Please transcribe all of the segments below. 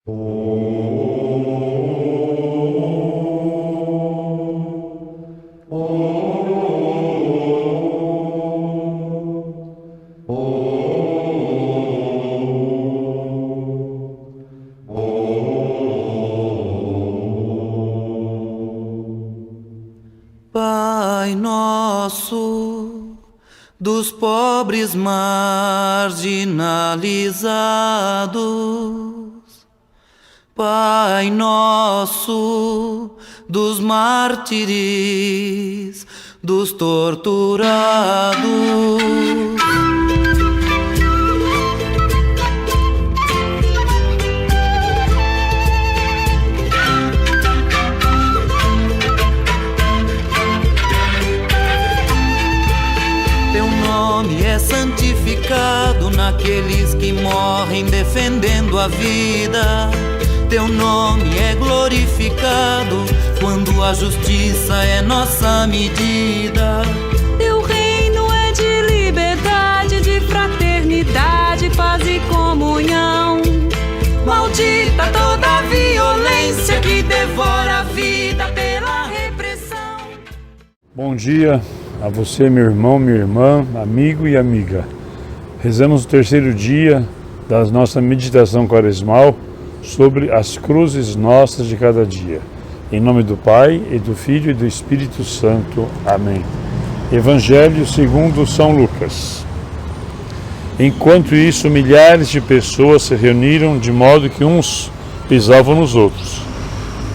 Pai nosso, dos pobres marginalizados, Pai nosso, dos mártires, dos torturados. Teu nome é santificado naqueles que morrem defendendo a vida. Teu nome é glorificado quando a justiça é nossa medida. Teu reino é de liberdade, de fraternidade, paz e comunhão. Maldita toda a violência que devora a vida pela repressão. Bom dia a você, meu irmão, minha irmã, amigo e amiga. Rezamos o terceiro dia da nossa meditação quaresmal sobre as cruzes nossas de cada dia. Em nome do Pai, e do Filho e do Espírito Santo. Amém. Evangelho segundo São Lucas. Enquanto isso, milhares de pessoas se reuniram de modo que uns pisavam nos outros.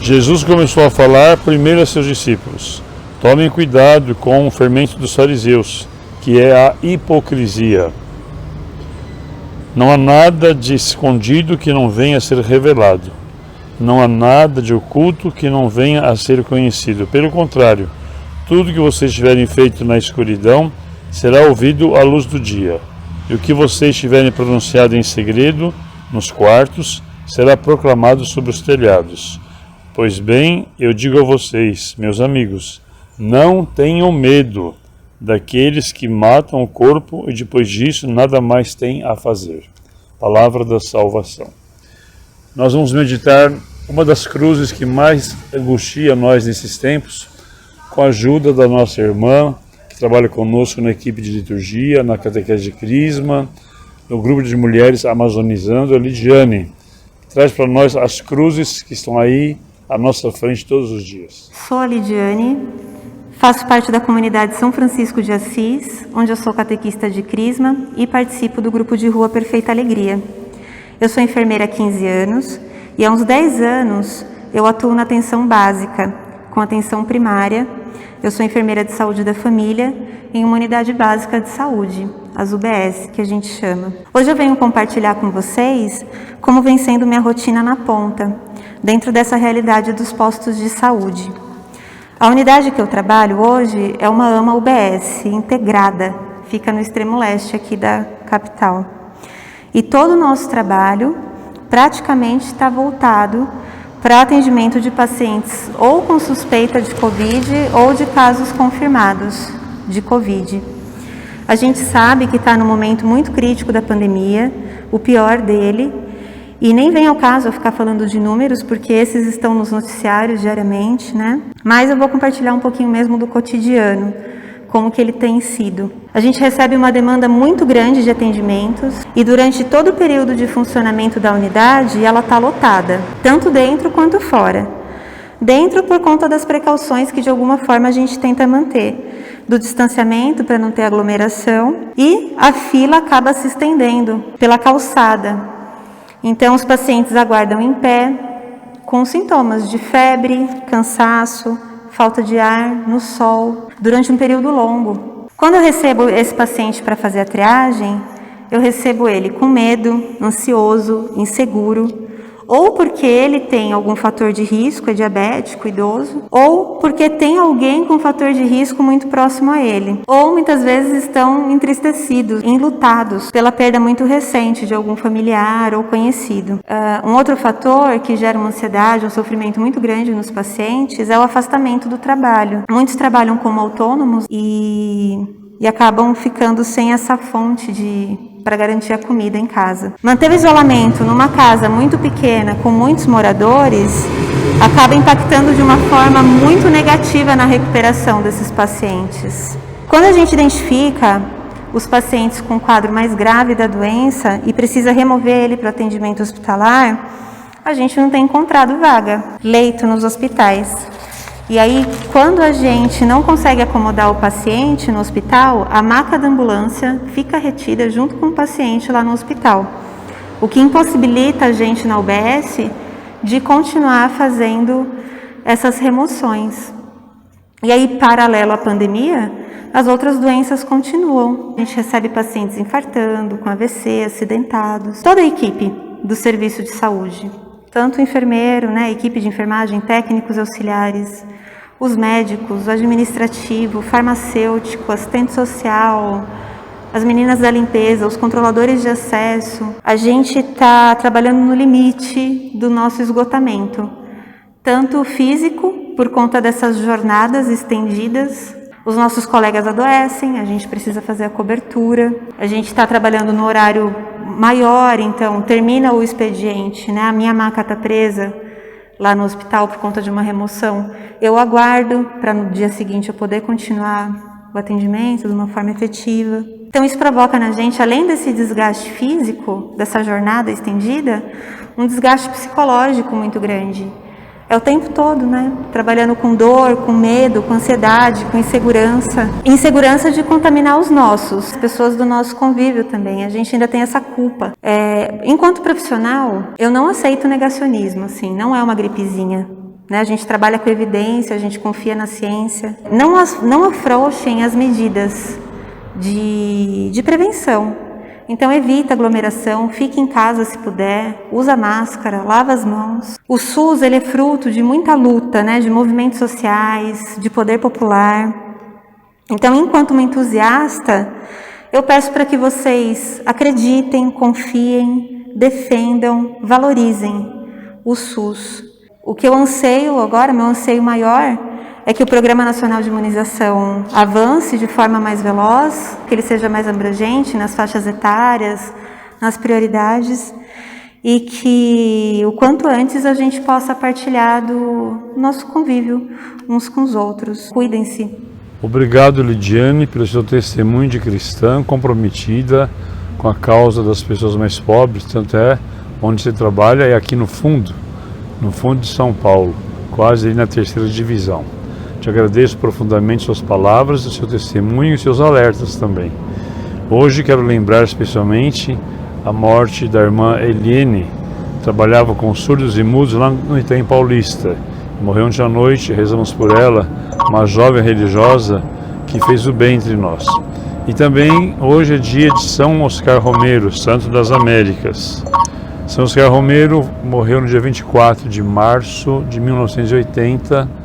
Jesus começou a falar primeiro a seus discípulos: tomem cuidado com o fermento dos fariseus, que é a hipocrisia. Não há nada de escondido que não venha a ser revelado. Não há nada de oculto que não venha a ser conhecido. Pelo contrário, tudo que vocês tiverem feito na escuridão será ouvido à luz do dia. E o que vocês tiverem pronunciado em segredo, nos quartos, será proclamado sobre os telhados. Pois bem, eu digo a vocês, meus amigos, não tenham medo daqueles que matam o corpo e depois disso nada mais têm a fazer. Palavra da salvação. Nós vamos meditar uma das cruzes que mais angustia nós nesses tempos, com a ajuda da nossa irmã, que trabalha conosco na equipe de liturgia, na catequese de Crisma, no grupo de mulheres amazonizando, a Lidiane, que traz para nós as cruzes que estão aí à nossa frente todos os dias. Sou a Lidiane. Faço parte da comunidade São Francisco de Assis, onde eu sou catequista de Crisma e participo do grupo de rua Perfeita Alegria. Eu sou enfermeira há 15 anos e há uns 10 anos eu atuo na atenção básica, com atenção primária. Eu sou enfermeira de saúde da família em uma unidade básica de saúde, as UBS, que a gente chama. Hoje eu venho compartilhar com vocês como vem sendo minha rotina na ponta, dentro dessa realidade dos postos de saúde. A unidade que eu trabalho hoje é uma AMA UBS integrada, fica no extremo leste aqui da capital. E todo o nosso trabalho praticamente está voltado para atendimento de pacientes ou com suspeita de Covid ou de casos confirmados de Covid. A gente sabe que está num momento muito crítico da pandemia, o pior dele, e nem vem ao caso eu ficar falando de números, porque esses estão nos noticiários diariamente, né? Mas eu vou compartilhar um pouquinho mesmo do cotidiano, como que ele tem sido. A gente recebe uma demanda muito grande de atendimentos e durante todo o período de funcionamento da unidade, ela está lotada, tanto dentro quanto fora. Dentro por conta das precauções que de alguma forma a gente tenta manter, do distanciamento para não ter aglomeração, e a fila acaba se estendendo pela calçada. Então, os pacientes aguardam em pé, com sintomas de febre, cansaço, falta de ar, no sol, durante um período longo. Quando eu recebo esse paciente para fazer a triagem, eu recebo ele com medo, ansioso, inseguro, ou porque ele tem algum fator de risco, é diabético, idoso, ou porque tem alguém com fator de risco muito próximo a ele, ou muitas vezes estão entristecidos, enlutados pela perda muito recente de algum familiar ou conhecido. Um outro fator que gera uma ansiedade, um sofrimento muito grande nos pacientes é o afastamento do trabalho. Muitos trabalham como autônomos e acabam ficando sem essa fonte de para garantir a comida em casa. Manter o isolamento numa casa muito pequena, com muitos moradores, acaba impactando de uma forma muito negativa na recuperação desses pacientes. Quando a gente identifica os pacientes com quadro mais grave da doença e precisa remover ele para o atendimento hospitalar, a gente não tem encontrado vaga, leito nos hospitais. E aí, quando a gente não consegue acomodar o paciente no hospital, a maca da ambulância fica retida junto com o paciente lá no hospital, o que impossibilita a gente na UBS de continuar fazendo essas remoções. E aí, paralelo à pandemia, as outras doenças continuam. A gente recebe pacientes infartando, com AVC, acidentados. Toda a equipe do serviço de saúde, tanto o enfermeiro, né, a equipe de enfermagem, técnicos auxiliares, os médicos, o administrativo, o farmacêutico, assistente social, as meninas da limpeza, os controladores de acesso. A gente está trabalhando no limite do nosso esgotamento, tanto físico, por conta dessas jornadas estendidas. Os nossos colegas adoecem, a gente precisa fazer a cobertura. A gente está trabalhando no horário maior, então termina o expediente, né? A minha maca está presa lá no hospital por conta de uma remoção. Eu aguardo para no dia seguinte eu poder continuar o atendimento de uma forma efetiva. Então isso provoca na gente, além desse desgaste físico, dessa jornada estendida, um desgaste psicológico muito grande. É o tempo todo, né? Trabalhando com dor, com medo, com ansiedade, com insegurança. Insegurança de contaminar os nossos, as pessoas do nosso convívio também. A gente ainda tem essa culpa. Enquanto profissional, eu não aceito negacionismo, assim, não é uma gripezinha. Né? A gente trabalha com evidência, a gente confia na ciência. Não afrouxem as medidas de prevenção. Então evita aglomeração, fique em casa se puder, usa máscara, lava as mãos. O SUS ele é fruto de muita luta, né, de movimentos sociais, de poder popular. Então, enquanto uma entusiasta, eu peço para que vocês acreditem, confiem, defendam, valorizem o SUS. O que eu anseio agora, meu anseio maior, é que o Programa Nacional de Imunização avance de forma mais veloz, que ele seja mais abrangente nas faixas etárias, nas prioridades, e que o quanto antes a gente possa partilhar do nosso convívio uns com os outros. Cuidem-se. Obrigado, Lidiane, pelo seu testemunho de cristã comprometida com a causa das pessoas mais pobres, tanto é onde você trabalha é aqui no fundo de São Paulo, quase aí na 3ª divisão. Te agradeço profundamente suas palavras, o seu testemunho e seus alertas também. Hoje quero lembrar especialmente a morte da irmã Eliene, trabalhava com surdos e mudos lá no Itaim Paulista. Morreu ontem à noite, rezamos por ela, uma jovem religiosa que fez o bem entre nós. E também hoje é dia de São Oscar Romero, Santo das Américas. São Oscar Romero morreu no dia 24 de março de 1980.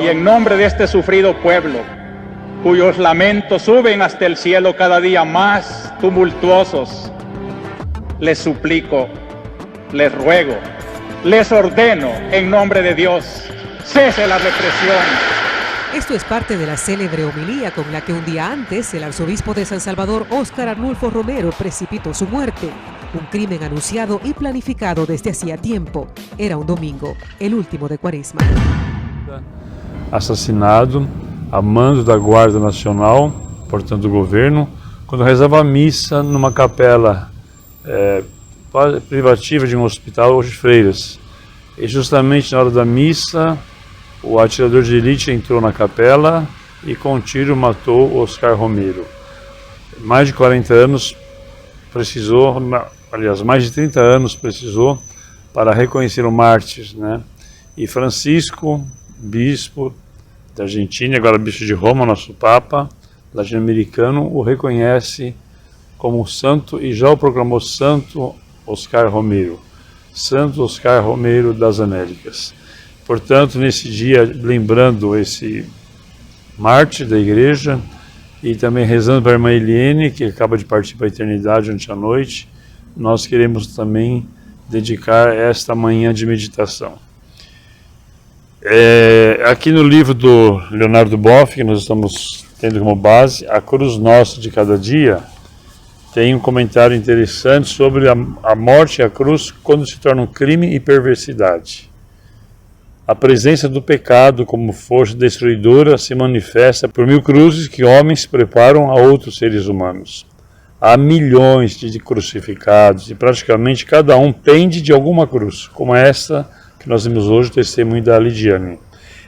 Y en nombre de este sufrido pueblo, cuyos lamentos suben hasta el cielo cada día más tumultuosos, les suplico, les ruego, les ordeno en nombre de Dios, cese la represión. Esto es parte de la célebre homilía con la que un día antes el arzobispo de San Salvador, Óscar Arnulfo Romero, precipitó su muerte. Un crimen anunciado y planificado desde hacía tiempo. Era un domingo, el último de Cuaresma. Assassinado a mando da Guarda Nacional, portanto do governo, quando rezava a missa numa capela privativa de um hospital hoje Freiras. E justamente na hora da missa, o atirador de elite entrou na capela e com um tiro matou Oscar Romero. Mais de 40 anos precisou, aliás, mais de 30 anos precisou para reconhecer o mártir, né? E Francisco, bispo da Argentina, agora bispo de Roma, nosso Papa latino-americano, o reconhece como santo e já o proclamou Santo Oscar Romero, Santo Oscar Romero das Américas. Portanto, nesse dia, lembrando esse mártir da igreja e também rezando para a irmã Eliene, que acaba de partir para a eternidade ontem à noite, nós queremos também dedicar esta manhã de meditação. Aqui no livro do Leonardo Boff, que nós estamos tendo como base a cruz nossa de cada dia, tem um comentário interessante sobre a morte e a cruz quando se torna um crime e perversidade. A presença do pecado como força destruidora se manifesta por 1000 cruzes que homens preparam a outros seres humanos. Há milhões de crucificados e praticamente cada um pende de alguma cruz, como esta que nós vimos hoje, o testemunho da Lidiane.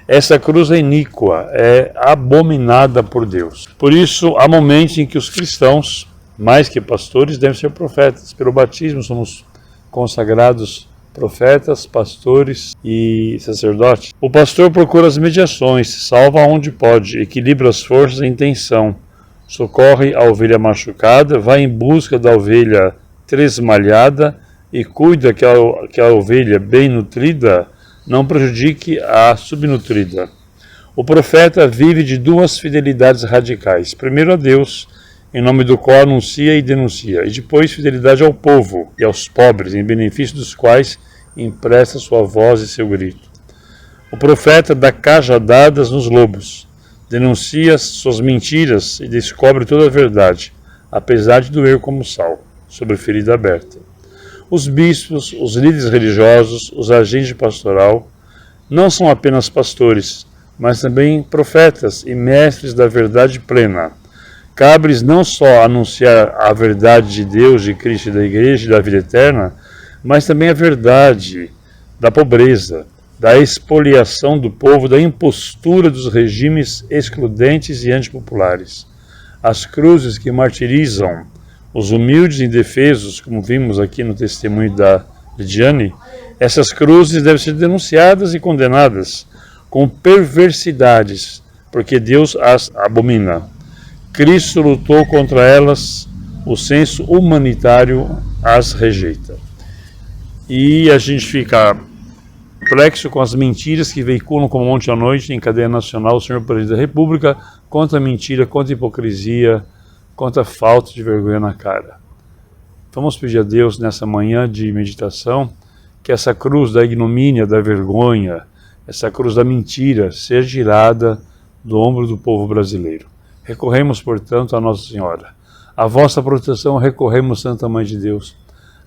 Essa cruz é iníqua, é abominada por Deus. Por isso, há momentos em que os cristãos, mais que pastores, devem ser profetas. Pelo batismo somos consagrados profetas, pastores e sacerdotes. O pastor procura as mediações, salva onde pode, equilibra as forças em tensão, socorre a ovelha machucada, vai em busca da ovelha tresmalhada e cuida que a ovelha bem nutrida não prejudique a subnutrida. O profeta vive de 2 fidelidades radicais. Primeiro a Deus, em nome do qual anuncia e denuncia, e depois fidelidade ao povo e aos pobres, em benefício dos quais empresta sua voz e seu grito. O profeta dá cajadadas nos lobos, denuncia suas mentiras e descobre toda a verdade, apesar de doer como sal, sobre ferida aberta. Os bispos, os líderes religiosos, os agentes de pastoral, não são apenas pastores, mas também profetas e mestres da verdade plena. Cabe-lhes não só anunciar a verdade de Deus, de Cristo e da Igreja e da vida eterna, mas também a verdade da pobreza, da expoliação do povo, da impostura dos regimes excludentes e antipopulares. As cruzes que martirizam os humildes e indefesos, como vimos aqui no testemunho da Lidiane, essas cruzes devem ser denunciadas e condenadas com perversidades, porque Deus as abomina. Cristo lutou contra elas, o senso humanitário as rejeita. E a gente fica perplexo com as mentiras que veiculam como ontem à noite em cadeia nacional o senhor presidente da República, contra a mentira, contra a hipocrisia, contra a falta de vergonha na cara. Vamos pedir a Deus nessa manhã de meditação que essa cruz da ignomínia, da vergonha, essa cruz da mentira seja tirada do ombro do povo brasileiro. Recorremos, portanto, a Nossa Senhora. A vossa proteção recorremos, Santa Mãe de Deus.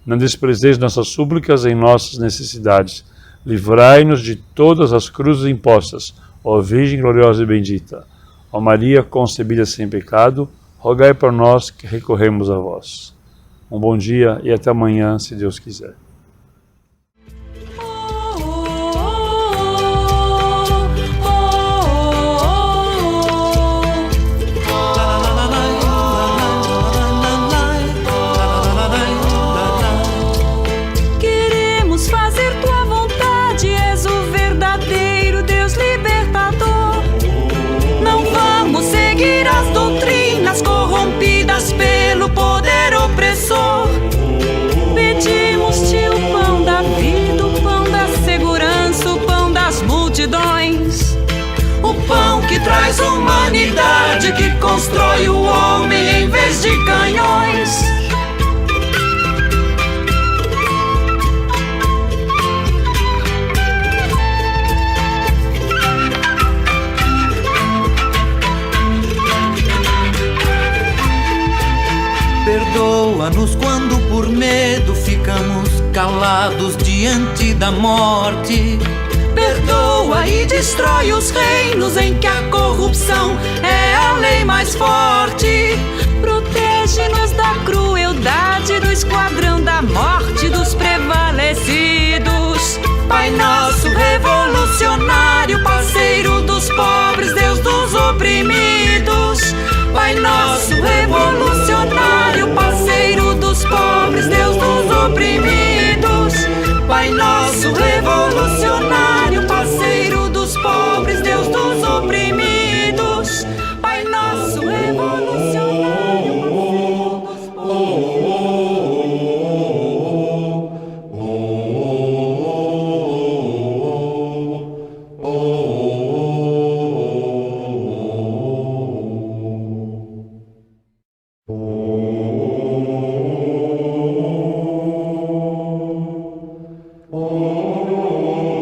Não desprezeis nossas súplicas em nossas necessidades. Livrai-nos de todas as cruzes impostas, ó Virgem gloriosa e bendita. Ó Maria concebida sem pecado, rogai por nós que recorremos a vós. Um bom dia e até amanhã, se Deus quiser. Queremos fazer tua vontade, és o verdadeiro Deus libertador. Não vamos seguir as doutrinas corrompidas pelo poder opressor. Pedimos-te o pão da vida, o pão da segurança, o pão das multidões. O pão que traz humanidade, que constrói o homem em vez de canhões. Perdoa-nos quando por medo ficamos calados diante da morte. Perdoa e destrói os reinos em que a corrupção é a lei mais forte. Protege-nos da crueldade, do esquadrão da morte dos prevalecidos. Pai nosso revolucionário, parceiro dos pobres, Deus dos oprimidos. Pai nosso revolucionário, parceiro dos pobres, Deus dos oprimidos. Pai nosso revolucionário, parceiro dos pobres, Deus dos oprimidos. Pai nosso revolucionário, parceiro dos pobres. Oh